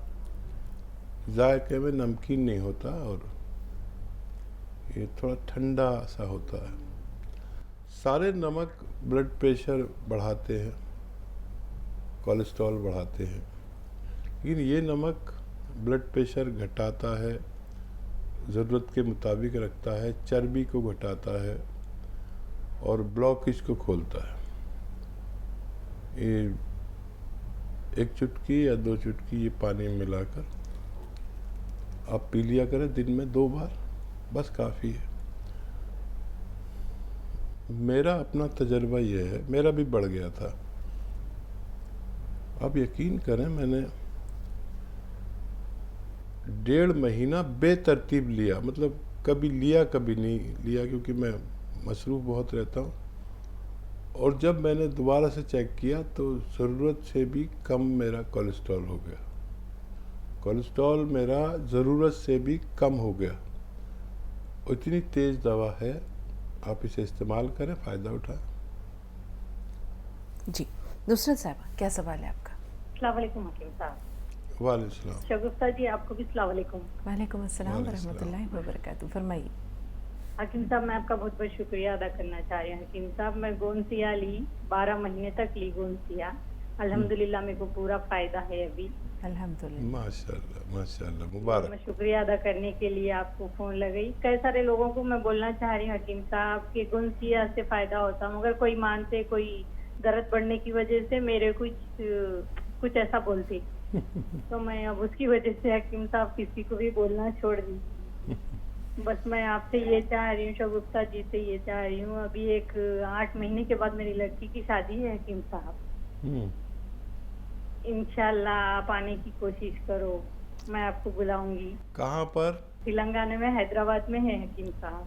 जायके में नमकीन नहीं होता और ये थोड़ा ठंडा सा होता है। सारे नमक ब्लड प्रेशर बढ़ाते हैं, कोलेस्ट्रॉल बढ़ाते हैं, लेकिन ये नमक ब्लड प्रेशर घटाता है, ज़रूरत के मुताबिक रखता है, चर्बी को घटाता है और ब्लॉकेज को खोलता है। ये 1 चुटकी या 2 चुटकी ये पानी में मिलाकर आप पी लिया करें दिन में 2 बार, बस काफ़ी है। मेरा अपना तजर्बा ये है, मेरा भी बढ़ गया था। आप यकीन करें, मैंने 1.5 महीना बेतरतीब लिया, मतलब कभी लिया कभी नहीं लिया, क्योंकि मैं मसरूफ़ बहुत रहता हूँ। और जब मैंने दोबारा से चेक किया तो ज़रूरत से भी कम मेरा कोलेस्ट्रॉल हो गया। कोलेस्ट्रॉल मेरा ज़रूरत से भी कम हो गया। इतनी तेज़ दवा है, आप इसे इस्तेमाल करें, फ़ायदा उठाएं। जी, नुसरत साहब, क्या सवाल है आपका? अस्सलाम वालेकुम हकीम साहब। वालेकुम सलाम। शगुफ्ता जी, आपको भी अस्सलाम वालेकुम। वालेकुम अस्सलाम वरहमतुल्लाहि वबरकातुहू। फरमाइए। हकीम साहब, मैं आपका बहुत बहुत शुक्रिया अदा करना चाह रही हूँ। हकीम साहब, मैं गोंसिया ली, 12 महीने तक ली गोंसिया। अल्हम्दुलिल्लाह मेरे को पूरा फ़ायदा है अभी। अल्हम्दुलिल्लाह। माशाल्लाह माशाल्लाह, मुबारक। मैं शुक्रिया अदा करने के लिए आपको फ़ोन लगाई। कई सारे लोगों को मैं बोलना चाह रही हूँ हकीम साहब कि गोंसिया से फ़ायदा होता, मगर कोई मानते, कोई दर्द बढ़ने की वजह से मेरे कुछ ऐसा बोलते तो मैं अब उसकी वजह से हकीम साहब किसी को भी बोलना छोड़ दी। बस मैं आपसे ये चाह रही हूँ, शगुफ्ता जी से ये चाह रही हूँ, अभी एक 8 महीने के बाद मेरी लड़की की शादी है हकीम साहब। इंशाल्लाह आप आने की कोशिश करो, मैं आपको बुलाऊंगी। कहाँ पर? तेलंगाना में, हैदराबाद में है हकीम साहब।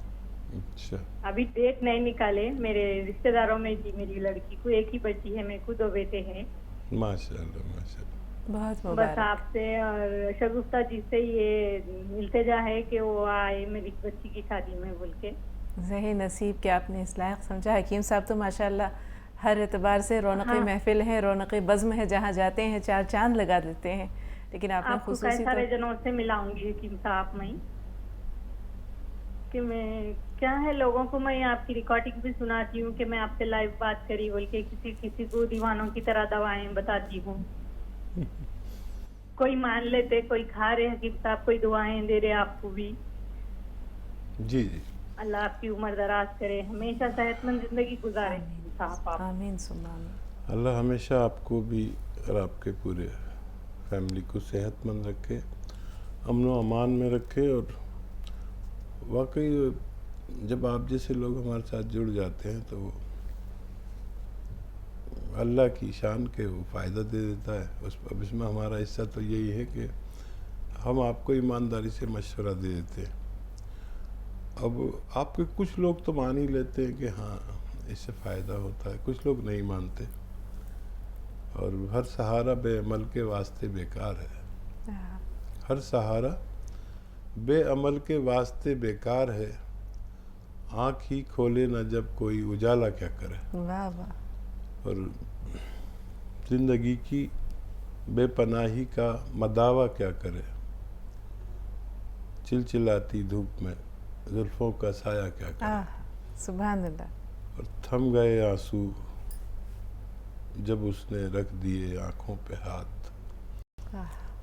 अच्छा, अभी डेट नहीं निकाले, मेरे रिश्तेदारों में जी मेरी लड़की को एक ही बच्ची है, मेरे को 2 बेटे हैं। माशाल्लाह माशाल्लाह। बहुत बस मुबारक। आपसे और शगुफ्ता जी से ये इल्तिजा है कि वो आए मेरी बच्ची की शादी में बोल के। ज़ही नसीब कि आपने इस लायक समझा। हकीम साहब तो माशाल्लाह हर एतबार से रौनक़ महफिल है, रौनक़ बज़्म है, जहाँ जाते हैं 4 चांद लगा देते हैं। लेकिन आपने आपको कई खुसूसी सारे जनों से मिलाऊंगी हकीम साहब में कि मैं क्या है, लोगों को मैं आपकी रिकॉर्डिंग भी सुनाती हूँ कि मैं आपसे लाइव बात करी बोल के, किसी को दीवानों की तरह दवाएं बताती हूँ। कोई मान लेते, कोई खा रहे हकीम साहब, कोई दुआएं दे रहे आपको भी। जी जी, अल्लाह आपकी उम्र दराज करे, हमेशा सेहतमंद जिंदगी गुजारे साहब आप। आमीन सुम्मा आमीन। अल्लाह हमेशा आपको भी और आपके पूरे फैमिली को सेहतमंद रखे, अमन व अमान में रखे। और वाकई जब आप जैसे लोग हमारे साथ जुड़ जाते हैं तो अल्लाह की शान के वो फ़ायदा दे देता है। अब इसमें हमारा हिस्सा तो यही है कि हम आपको ईमानदारी से मशवरा दे देते हैं। अब आपके कुछ लोग तो मान ही लेते हैं कि हाँ इससे फ़ायदा होता है, कुछ लोग नहीं मानते। और हर सहारा बेअमल के वास्ते बेकार है, हर सहारा बेअमल के वास्ते बेकार है। आँख ही खोले न जब कोई, उजाला क्या करे। वाह वाह। और ज़िंदगी की बेपनाही का मदावा क्या करे। चिलचिलाती धूप में जुल्फ़ों का साया क्या करे। सुभान अल्लाह। और थम गए आंसू जब उसने रख दिए आँखों पे हाथ।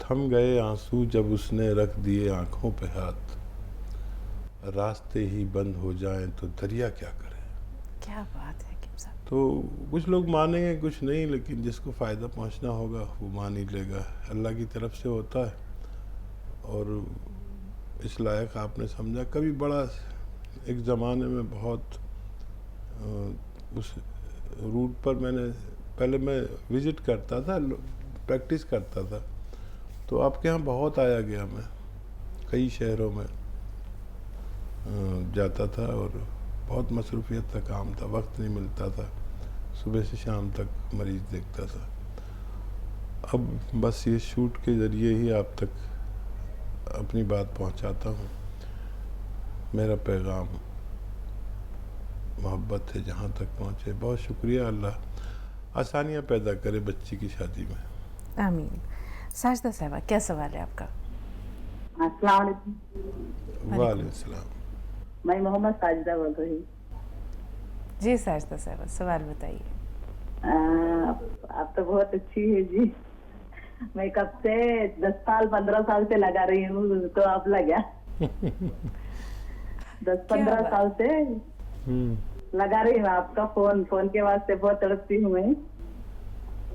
थम गए आंसू जब उसने रख दिए आँखों पे हाथ। रास्ते ही बंद हो जाएं तो दरिया क्या करे। क्या बात है हकीम साहब। तो कुछ लोग मानेंगे, कुछ नहीं, लेकिन जिसको फ़ायदा पहुंचना होगा वो मान ही लेगा। अल्लाह की तरफ से होता है। और इस लायक आपने समझा। कभी बड़ा एक ज़माने में बहुत उस रूट पर पहले मैं विज़िट करता था, प्रैक्टिस करता था, तो आपके यहाँ बहुत आया गया। मैं कई शहरों में जाता था और बहुत मसरूफ़ियत का काम था, वक्त नहीं मिलता था, सुबह से शाम तक मरीज़ देखता था। अब बस ये शूट के ज़रिए ही आप तक अपनी बात पहुंचाता हूँ। मेरा पैगाम मोहब्बत है, जहाँ तक पहुँचे। बहुत शुक्रिया। अल्लाह आसानियाँ पैदा करे बच्ची की शादी में। आमीन। साजिदा साहिबा, क्या सवाल है आपका? अस्सलाम वालेकुम। वालेकुम सलाम। मैं मोहम्मद साजिदा बोल रही हूँ। जी साजिदा साहिबा, सवाल बताइए। आप तो बहुत अच्छी है जी। मैं कब से 10 साल 15 साल से लगा रही हूँ, तो आप लगा 10-15 साल से लगा रही हूँ आपका फोन के वास्ते। बहुत तड़पती हूँ मैं।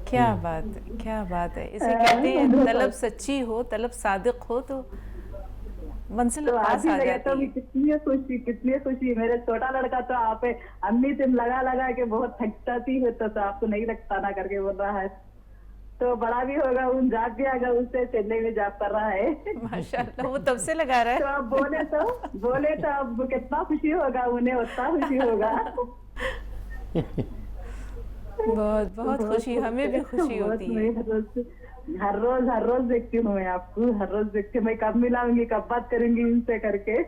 क्या बात है, क्या बात है। इसे कहते हैं तलब सच्ची हो, तलब सादिक हो तो मंजिल तो पास आ जगह तो जाती है। कितनी खुशी। मेरा छोटा लड़का तो आप अम्मी तुम लगा के बहुत थक जाती है, तो आपको नहीं लगता ना करके बोल रहा है। तो बड़ा भी होगा, उन जाग भी आगा, उससे चेन्नई में जॉब कर रहा है। माशाल्लाह, वो तब से लगा रहा है। तो आप बोले तो अब कितना खुशी होगा, उन्हें उतना खुशी होगा। बहुत बहुत खुशी, हमें भी खुशी होती है। हर रोज देखती हूँ मैं आपको, हर रोज देखती हूँ। मैं कब मिलाऊंगी, कब बात करूंगी इनसे करके।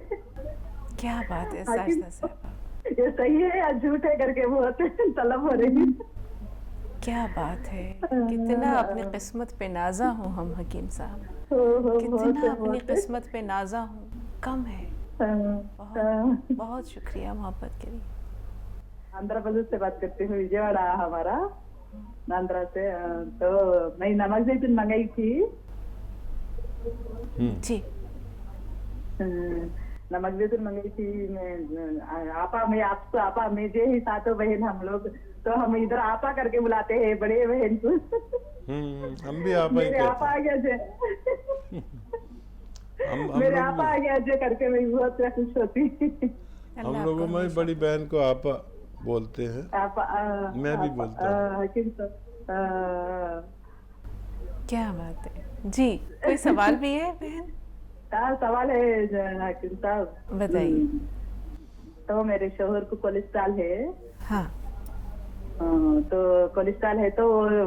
क्या बात है साजिदा साहिबा, ये सही है या झूठ है करके बहुत तलब हो रही। क्या बात है। कितना अपनी किस्मत पे नाजा हूँ हम हकीम साहब, कितना अपनी किस्मत पे नाजा हूँ। कम है। बहुत बहुत शुक्रिया मोहब्बत के लिए। आंध्र प्रदेश से बात करती हूँ, विजयवाड़ा हमारा, आंध्रा से। तो मैं नमक जैतून मंगाई थी जी। नमक जैतून मंगाई थी मैं। आपा, मैं आपको आपा, मेरे ही सातों बहन हम लोग, तो हम इधर आपा करके बुलाते हैं बड़े बहन को। हम भी आपा ही मेरे आपा आ गया जे, मेरे आपा आ गया जे करके मैं बहुत खुश होती। हम लोगों में बड़ी बहन को आपा बोलते हैं। मैं भी बोलता हूँ। क्या बात है जी। कोई सवाल भी है बहन? सवाल है हाकिम साहब, बताइए। तो मेरे शोहर को कोलेस्ट्रॉल है। हाँ। तो कोलेस्ट्रॉल है, तो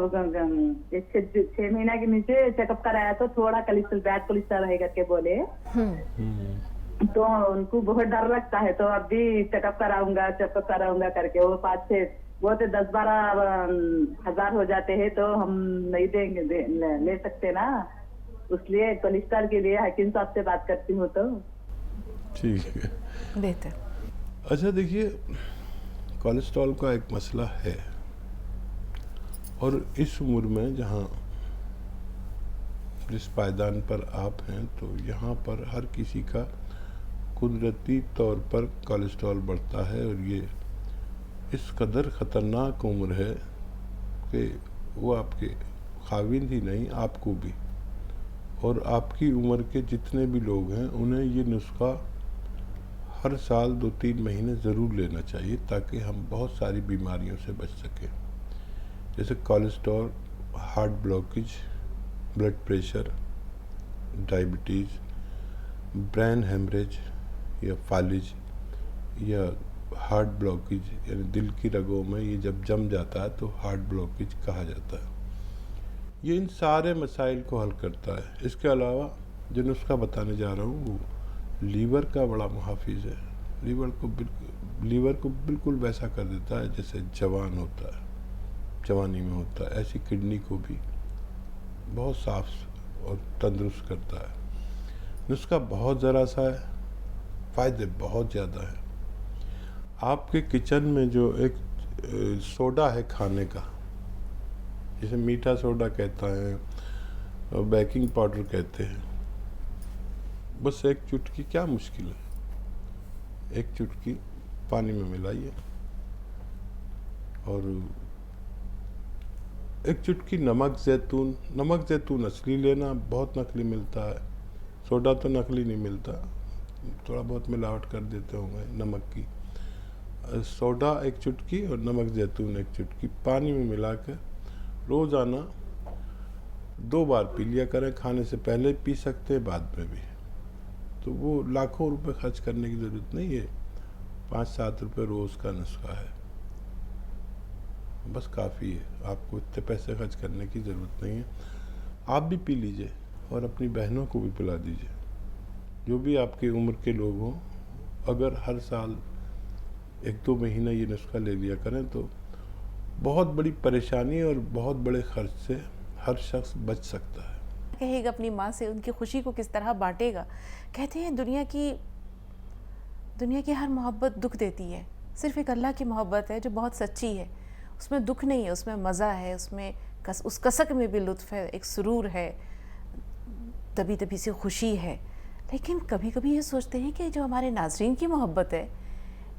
6 महीना के नीचे चेकअप कराया, तो थोड़ा कोलेस्ट्रॉल, बैड कोलेस्ट्रॉल है करके बोले। तो उनको बहुत डर लगता है, तो अब भी चेकअप कराऊंगा करके। वो 5-6 वो तो 10-12 हजार हो जाते हैं, तो हम नहीं देंगे, ले सकते ना। इसलिए कोलेस्ट्रॉल के लिए हकीम साहब से बात करती हूँ। तो ठीक है, बेहतर। अच्छा देखिए, कोलेस्ट्रॉल का एक मसला है, और इस उम्र में जहाँ जिस पायदान पर आप हैं, तो यहाँ पर हर किसी का कुदरती तौर पर कोलेस्ट्रॉल बढ़ता है। और ये इस कदर ख़तरनाक उम्र है कि वो आपके खाविंद ही नहीं, आपको भी और आपकी उम्र के जितने भी लोग हैं, उन्हें ये नुस्खा हर साल 2-3 महीने ज़रूर लेना चाहिए, ताकि हम बहुत सारी बीमारियों से बच सकें, जैसे cholesterol, heart blockage, blood pressure, diabetes, brain haemorrhage या फालिज, या हार्ट ब्लॉकेज, यानी दिल की रगों में ये जब जम जाता है तो हार्ट ब्लॉकेज कहा जाता है। ये इन सारे मसाइल को हल करता है। इसके अलावा जो नुस्खा बताने जा रहा हूँ वो लीवर का बड़ा मुहाफिज है। लीवर को बिल्कुल वैसा कर देता है जैसे जवान होता है, जवानी में होता है। ऐसी किडनी को भी बहुत साफ और तंदुरुस्त करता है। नुस्खा बहुत ज़रा सा है, फ़ायदे बहुत ज़्यादा है। आपके किचन में जो एक सोडा है खाने का, जिसे मीठा सोडा कहता है और बेकिंग पाउडर कहते हैं, बस एक चुटकी, क्या मुश्किल है, एक चुटकी पानी में मिलाइए और एक चुटकी नमक जैतून असली लेना, बहुत नकली मिलता है। सोडा तो नकली नहीं मिलता, थोड़ा बहुत मिलावट कर देते होंगे नमक की। सोडा एक चुटकी और नमक जैतून एक चुटकी पानी में मिला कर रोज़ाना 2 बार पी लिया करें। खाने से पहले पी सकते हैं, बाद में भी। तो वो लाखों रुपए खर्च करने की ज़रूरत नहीं है, 5-7 रुपये रोज़ का नुस्खा है, बस काफ़ी है। आपको इतने पैसे खर्च करने की ज़रूरत नहीं है। आप भी पी लीजिए और अपनी बहनों को भी पिला दीजिए। जो भी आपकी उम्र के लोग हों, अगर हर साल 1-2 महीना ये नुस्खा ले लिया करें तो बहुत बड़ी परेशानी और बहुत बड़े खर्च से हर शख्स बच सकता है। कहेगा अपनी माँ से उनकी खुशी को किस तरह बांटेगा। कहते हैं दुनिया की हर मोहब्बत दुख देती है, सिर्फ एक अल्लाह की मोहब्बत है जो बहुत सच्ची है, उसमें दुख नहीं है, उसमें मज़ा है, उसमें उस कसक में भी लुत्फ़ है, एक सुरूर है, तभी तभी से खुशी है। लेकिन कभी कभी ये सोचते हैं कि जो हमारे नाज़रीन की मोहब्बत है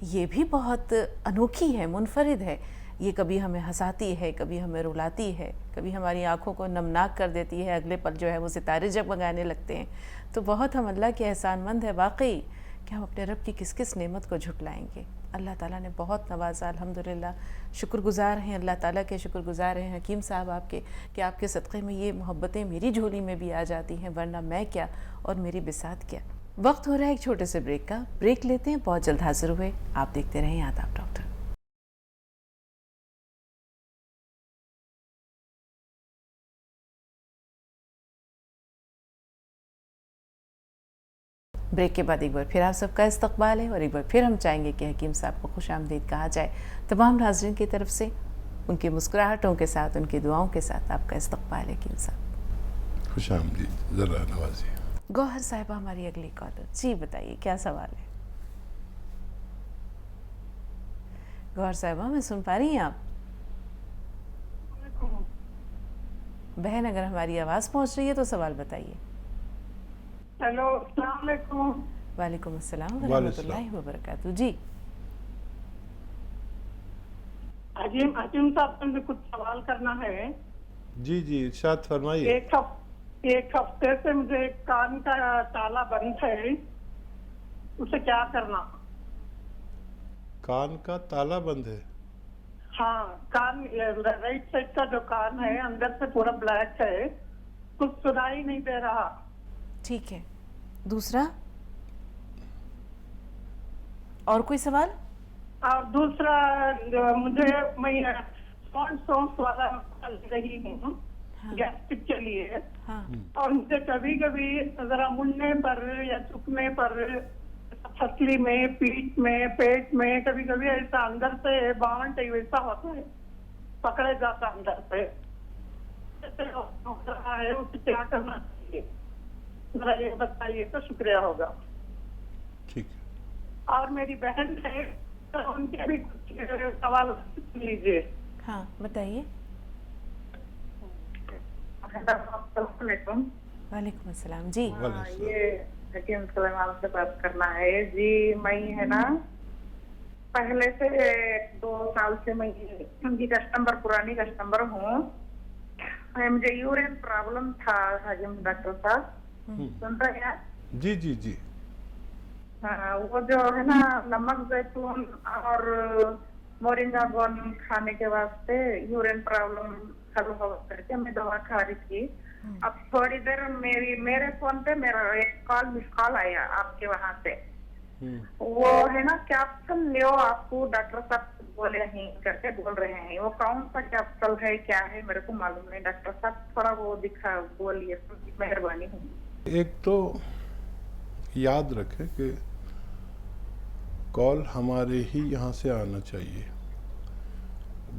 ये भी बहुत अनोखी है, मुनफरिद है। ये कभी हमें हंसाती है, कभी हमें रुलाती है, कभी हमारी आंखों को नमनाक कर देती है, अगले पल जो है वो सितारे जगमगाने लगते हैं। तो बहुत हम अल्लाह के एहसानमंद है वाकई कि हम अपने रब की किस किस नेमत को झुटलाएंगे। अल्लाह ताला ने बहुत नवाजा, अल्हम्दुलिल्लाह। शुक्रगुज़ार हैं अल्लाह ताला के, शुक्रगुज़ार हैं हकीम साहब आपके कि आपके सदक़े में ये मोहब्बतें मेरी झोली में भी आ जाती हैं, वरना मैं क्या और मेरी बिसात क्या। वक्त हो रहा है एक छोटे से ब्रेक का, ब्रेक लेते हैं, बहुत जल्द हाजिर हुए। आप देखते रहें आदाब डॉक्टर। ब्रेक के बाद एक बार फिर आप सबका इस्तकबाल है और एक बार फिर हम चाहेंगे कि हकीम साहब को खुशामदीद कहा जाए। तमाम नाज़रीन की तरफ से उनकी मुस्कुराहटों के साथ, उनकी दुआओं के साथ आपका इस्तकबाल है हकीम साहब। खुशामदीद, ज़रा नवाजी। गौहर साहिबा हमारी अगली कॉलर, जी बताइए क्या सवाल है। गौहर साहिबा मैं सुन पा रही हैं आप? बहन अगर हमारी आवाज़ पहुंच रही है तो सवाल बताइए। हेलो, अस्सलाम वालेकुम। वालेकुम अस्सलाम व रहमतुल्लाहि व बरकातहू। जी हकीम साहब से मुझे कुछ सवाल करना है। जी जी इरशाद फरमाइए। एक हफ्ते से मुझे कान का ताला बंद है, उसे क्या करना? कान का ताला बंद है? हाँ, कान राइट साइड का जो कान है अंदर से पूरा ब्लैक है, कुछ सुनाई नहीं दे रहा। ठीक है, दूसरा और कोई सवाल? और दूसरा मुझे मैं सॉन्स वाला रही हूँ गैस्ट्रिक के लिए। हाँ। और मुझे कभी कभी जरा मुड़ने पर या झुकने पर फसली में, पीठ में, पेट में कभी कभी ऐसा अंदर से बावंट वैसा होता है, पकड़े जाता अंदर से है, उसे क्या करना चाहिए जरा ये बताइए तो शुक्रिया होगा। ठीक है। और मेरी बहन है तो उनके भी कुछ सवाल लीजिए। हाँ बताइए। वालेकुम अस्सलाम। जी ये हकीम सुलेमान से बात करना है जी। मैं है ना पहले से 2 साल से मैं उनकी कस्टमर, पुरानी कस्टमर हूँ। मुझे यूरिन प्रॉब्लम था हकीम डॉक्टर साहब, सुन रहे हैं? जी जी जी। हाँ, वो जो है ना नमक जैतून और मोरिंगा गोन खाने के वास्ते यूरिन प्रॉब्लम हल हो करके मैं दवा खा रही थी। अब थोड़ी देर मेरे फोन पे मेरा एक मिस कॉल आया आपके वहां से। वो है ना कैप्सूल लियो, आपको डॉक्टर साहब बोले हैं करके बोल रहे हैं। वो कौन सा कैप्सूल है, क्या है, मेरे को मालूम नहीं। डॉक्टर साहब थोड़ा वो दिखा बोलिए, मेहरबानी होगी। एक तो याद रखें कि कॉल हमारे ही यहाँ से आना चाहिए।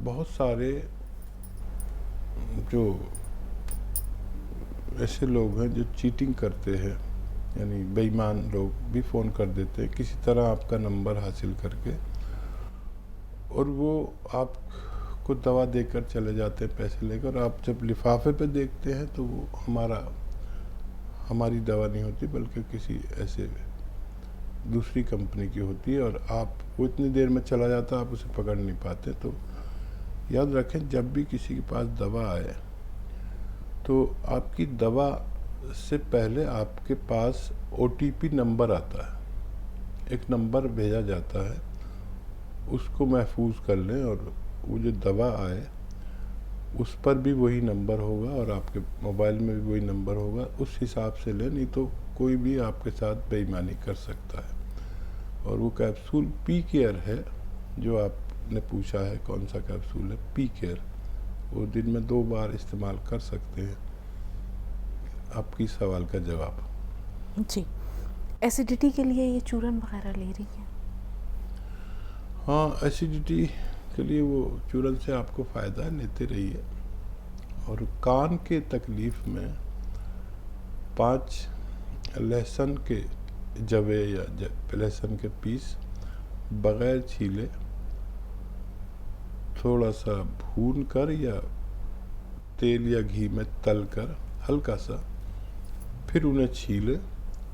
बहुत सारे जो ऐसे लोग हैं जो चीटिंग करते हैं, यानी बेईमान लोग भी फ़ोन कर देते हैं किसी तरह आपका नंबर हासिल करके, और वो आपको दवा देकर चले जाते हैं पैसे लेकर। आप जब लिफाफे पे देखते हैं तो वो हमारी दवा नहीं होती, बल्कि किसी ऐसे दूसरी कंपनी की होती है, और आप वो इतनी देर में चला जाता है, आप उसे पकड़ नहीं पाते। तो याद रखें, जब भी किसी के पास दवा आए तो आपकी दवा से पहले आपके पास OTP नंबर आता है, एक नंबर भेजा जाता है, उसको महफूज कर लें, और वो जो दवा आए उस पर भी वही नंबर होगा और आपके मोबाइल में भी वही नंबर होगा। उस हिसाब से लें, नहीं तो कोई भी आपके साथ बेईमानी कर सकता है। और वो कैप्सूल पी केयर है जो आपने पूछा है कौन सा कैप्सूल है, पी केयर। वो दिन में 2 बार इस्तेमाल कर सकते हैं। आपकी सवाल का जवाब। जी, एसिडिटी के लिए ये चूरन वगैरह ले रही हैं? हाँ, एसिडिटी के लिए वो चूरन से आपको फ़ायदा लेते रहिए। और कान के तकलीफ़ में 5 लहसुन के जवे या लहसुन के पीस बग़ैर छीले थोड़ा सा भून कर या तेल या घी में तल कर हल्का सा, फिर उन्हें छीलें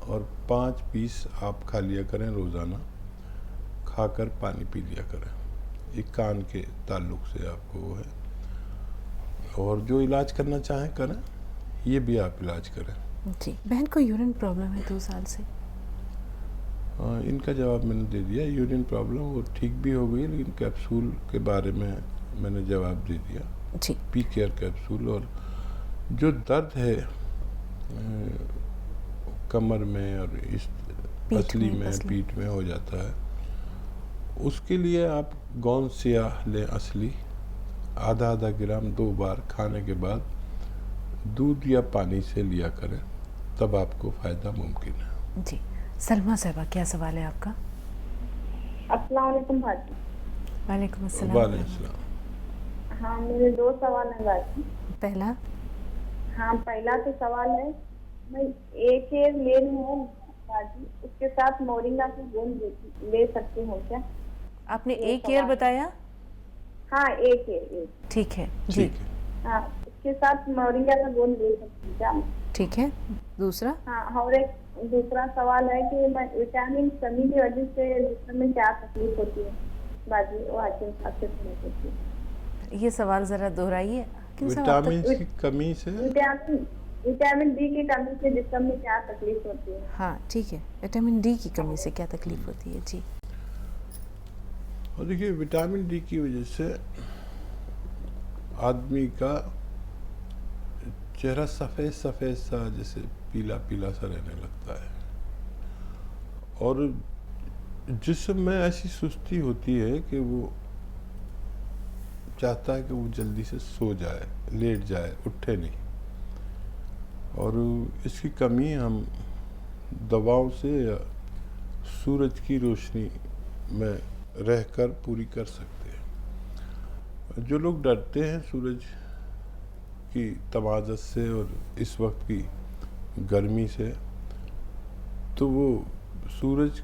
और 5 पीस आप खा लिया करें रोज़ाना, खाकर पानी पी लिया करें। ये कान के ताल्लुक़ से आपको वो है। और जो इलाज करना चाहें करें, ये भी आप इलाज करें। जी, बहन को यूरिन प्रॉब्लम है 2 साल से। इनका जवाब मैंने दे दिया। यूरिन प्रॉब्लम वो ठीक भी हो गई, लेकिन कैप्सूल के बारे में मैंने जवाब दे दिया। जी, पी केयर कैप्सूल। और जो दर्द है कमर में और इस पसली में पीठ में हो जाता है, उसके लिए आप गोंद स्याह लें असली, आधा ग्राम 2 बार खाने के बाद दूध या पानी से लिया करें, तब आपको फ़ायदा मुमकिन है। जी, सलमा साहबा क्या सवाल है आपका? अस्सलाम वालेकुम भाजी। वालेकुम अस्सलाम। वालेकुम अस्सलाम। हाँ, मेरे 2 सवाल हैं भाजी। पहला? हाँ, पहला तो सवाल है, मैं एक ले रही हूँ भाजी, उसके साथ मोरिंगा की गोंद ले सकती हूँ क्या? आपने एक केयर बताया? हाँ, एक। ठीक है जी। ठीक है। हाँ, उसके साथ मोरिंगा का गोंद ले सकती हूँ क्या? ठीक है। दूसरा? हाँ, और एक दूसरा सवाल है कि मैं विटामिन कमी की वजह से जिस्म में क्या तकलीफ होती है बाजी, वो हाकिम साहब से पूछनी होती है। ये सवाल ज़रा दोहराइए। विटामिन की कमी से, विटामिन डी की कमी से जिस्म में क्या तकलीफ होती है? हाँ ठीक है, विटामिन डी की कमी से क्या तकलीफ होती है? जी। और देखिए, विटामिन डी की वजह से आदमी का चेहरा सफ़ेद सफ़ेद सा, जैसे पीला पीला सा रहने लगता है। और जिस्म में ऐसी सुस्ती होती है कि वो चाहता है कि वो जल्दी से सो जाए, लेट जाए, उठे नहीं। और इसकी कमी हम दवाओं से या सूरज की रोशनी में रहकर पूरी कर सकते हैं। जो लोग डरते हैं सूरज की तमाज़त से और इस वक्त की गर्मी से, तो वो सूरज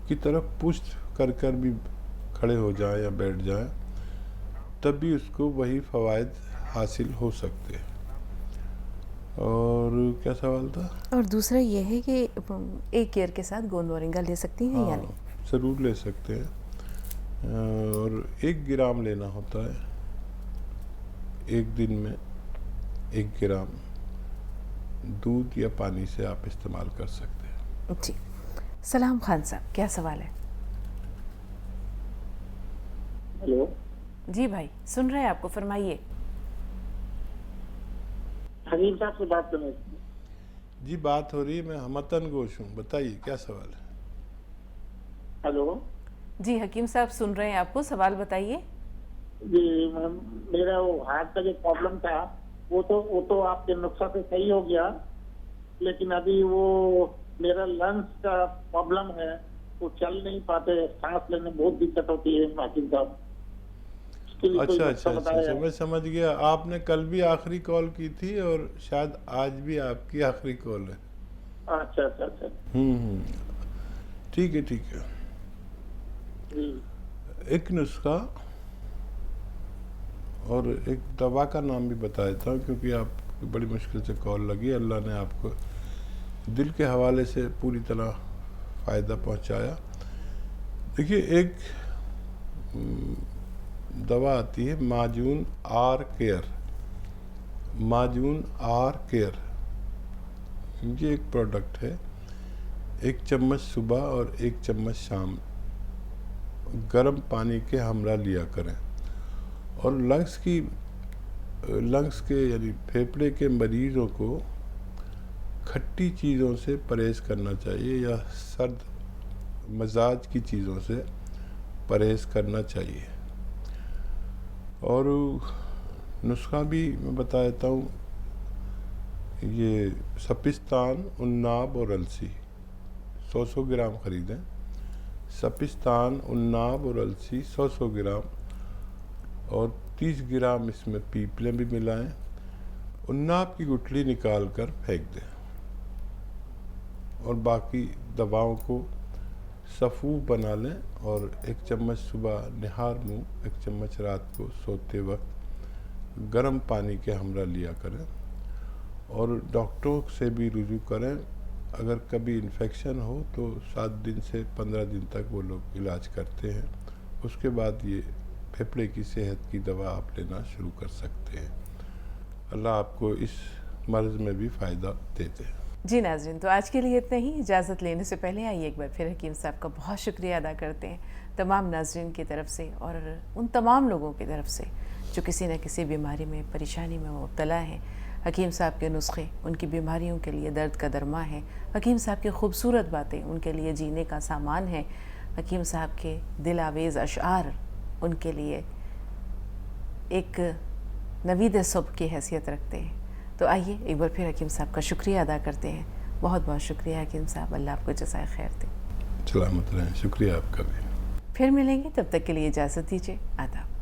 की तरफ पुष्ट कर भी खड़े हो जाएं या बैठ जाएं, तब भी उसको वही फ़वाइद हासिल हो सकते हैं। और क्या सवाल था? और दूसरा ये है कि एक केयर के साथ गोंद मोरिंगा ले सकती हैं या नहीं? ज़रूर ले सकते हैं। और 1 ग्राम लेना होता है, एक दिन में 1 ग्राम दूध या पानी से आप इस्तेमाल कर सकते हैं। जी। सलाम खान साहब, क्या सवाल है? हेलो जी भाई, सुन रहे हैं आपको, फरमाइए। हकीम साहब से बात करनी थी। जी, बात हो रही है, मैं हमतन गोश हूँ, बताइए क्या सवाल है? हेलो जी, हकीम साहब सुन रहे हैं आपको, सवाल बताइए। जी, मेरा वो हार्ट का जो प्रॉब्लम था वो तो आपके नुस्खा से सही हो गया, लेकिन अभी वो मेरा लंग्स का प्रॉब्लम है, वो चल नहीं पाते, सांस लेने में बहुत दिक्कत होती है हकीम साहब। अच्छा, मैं समझ गया। आपने कल भी आखिरी कॉल की थी और शायद आज भी आपकी आखिरी कॉल है। अच्छा। ठीक है। एक नुस्खा और एक दवा का नाम भी बता देता हूँ, क्योंकि आप बड़ी मुश्किल से कॉल लगी। अल्लाह ने आपको दिल के हवाले से पूरी तरह फ़ायदा पहुँचाया। देखिए, एक दवा आती है माजून आर केयर। ये एक प्रोडक्ट है। 1 चम्मच सुबह और 1 चम्मच शाम गर्म पानी के हमरा लिया करें। और लंग्स के यानी फेफड़े के मरीजों को खट्टी चीज़ों से परहेज़ करना चाहिए या सर्द मजाज की चीज़ों से परहेज़ करना चाहिए। और नुस्खा भी मैं बता देता हूँ ये सपिस्तान, उन्नाब और अलसी 100-100 ग्राम ख़रीदें। सपिस्तान, उन्नाब और अलसी 100-100 ग्राम, और 30 ग्राम इसमें पीपले भी मिलाएं। उन्नाब की गुठली निकाल कर फेंक दें और बाकी दवाओं को सफ़ूफ बना लें और 1 चम्मच सुबह निहार मुँह, 1 चम्मच रात को सोते वक्त गर्म पानी के हमरा लिया करें। और डॉक्टरों से भी रुजू करें। अगर कभी इन्फेक्शन हो तो 7 दिन से 15 दिन तक वो लोग इलाज करते हैं। उसके बाद ये फेफड़े की सेहत की दवा आप लेना शुरू कर सकते हैं। अल्लाह आपको इस मर्ज़ में भी फ़ायदा देते हैं। जी नाज़रीन, तो आज के लिए इतना ही। इजाज़त लेने से पहले आइए एक बार फिर हकीम साहब का बहुत शुक्रिया अदा करते हैं तमाम नाज़रीन की तरफ से और उन तमाम लोगों की तरफ से जो किसी न किसी बीमारी में, परेशानी में मुब्तला हैं। हकीम साहब के नुस्खे उनकी बीमारियों के लिए दर्द का दरमा है। हकीम साहब की खूबसूरत बातें उनके लिए जीने का सामान है। हकीम साहब के दिल आवेज़ अशआर उनके लिए एक नवीद सुबह की हैसियत रखते हैं। तो आइए एक बार फिर हकीम साहब का शुक्रिया अदा करते हैं। बहुत बहुत शुक्रिया हकीम साहब, अल्लाह आपको जज़ाए खैर दे। सलामत रहें। शुक्रिया आपका भी। फिर मिलेंगे, तब तक के लिए इजाज़त दीजिए। आदाब।